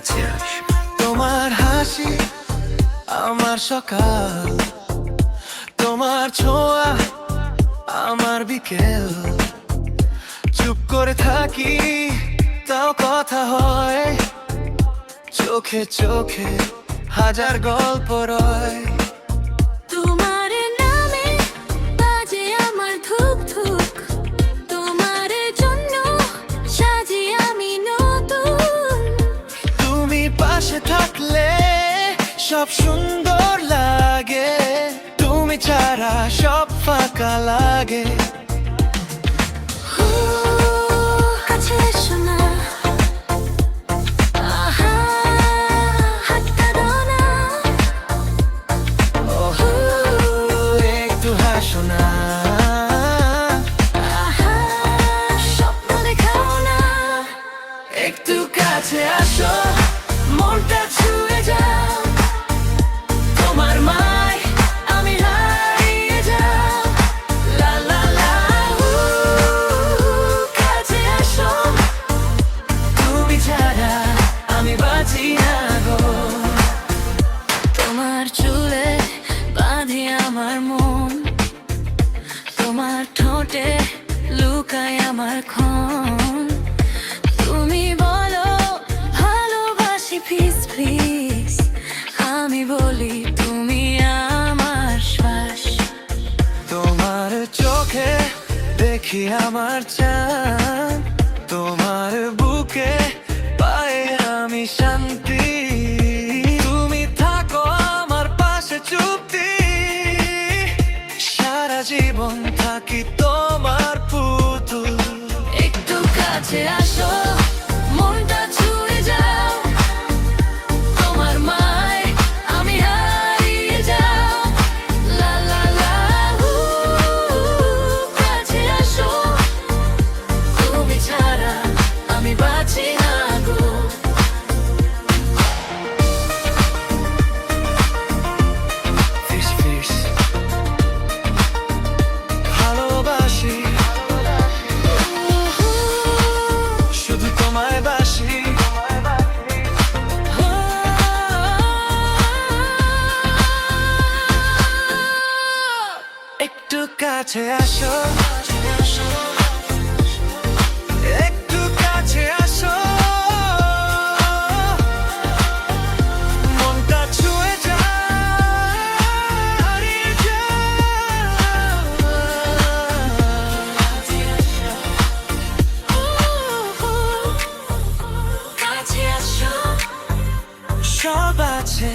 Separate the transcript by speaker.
Speaker 1: কাছে আস।
Speaker 2: তোমার হাসি আমার সকাল, তোমার ছোঁয়া আমার বিকেল। চুপ করে থাকি তাও কথা হয়, চোখে চোখে হাজার গল্প রয়।
Speaker 3: তোমার নামে বাজে আমার ধুক ধুক, তোমার জন্য সাজি আমি নতুন।
Speaker 2: তুমি পাশে থাকলে সব সুন্দর লাগে, তুমি ছাড়া সব ফাঁকা লাগে।
Speaker 3: কাছে এসো না, আহা, হাতটা দাও না।
Speaker 2: একটু হাসো না,
Speaker 3: আহা, স্বপ্ন দেখাও না।
Speaker 2: একটু কাছে আসো, মনটা ছুঁয়ে যাও। তোমার মায় আমি হারিয়ে যাও। লা লা লা, কাছে আসো, তুমি ছাড়া আমি বাঁচি না গো।
Speaker 3: তোমার চুলে বাঁধে আমার মন, তোমার ঠোঁটে লুকায় আমার ক্ষণ। তুমি বলো ভালোবাসি ফিস ফিস, আমি বলি তুমি আমার শ্বাস।
Speaker 2: তোমার চোখে দেখি আমার চাঁদ, তোমার বুকে পাই আমি শান্তি। তুমি থাকো আমার পাশে চুপটি, সারা জীবন থাকি তোমার পুতুল।
Speaker 3: একটু কাছে আসো, মনটা ছুঁয়ে যাও। তোমার মায় আমি হারিয়ে যাও। লা লা লা, কাছে আসো, তুমি ছাড়া আমি বাঁচি না গো।
Speaker 2: ফিস ফিস ভালোবাসি, শুধু তোমায় বাসি। একটু কাছে আসো, একটু কাছে আসো, মনটা ছুঁয়ে যায়, হারিয়ে
Speaker 3: কাছে আসো,
Speaker 2: সব আছে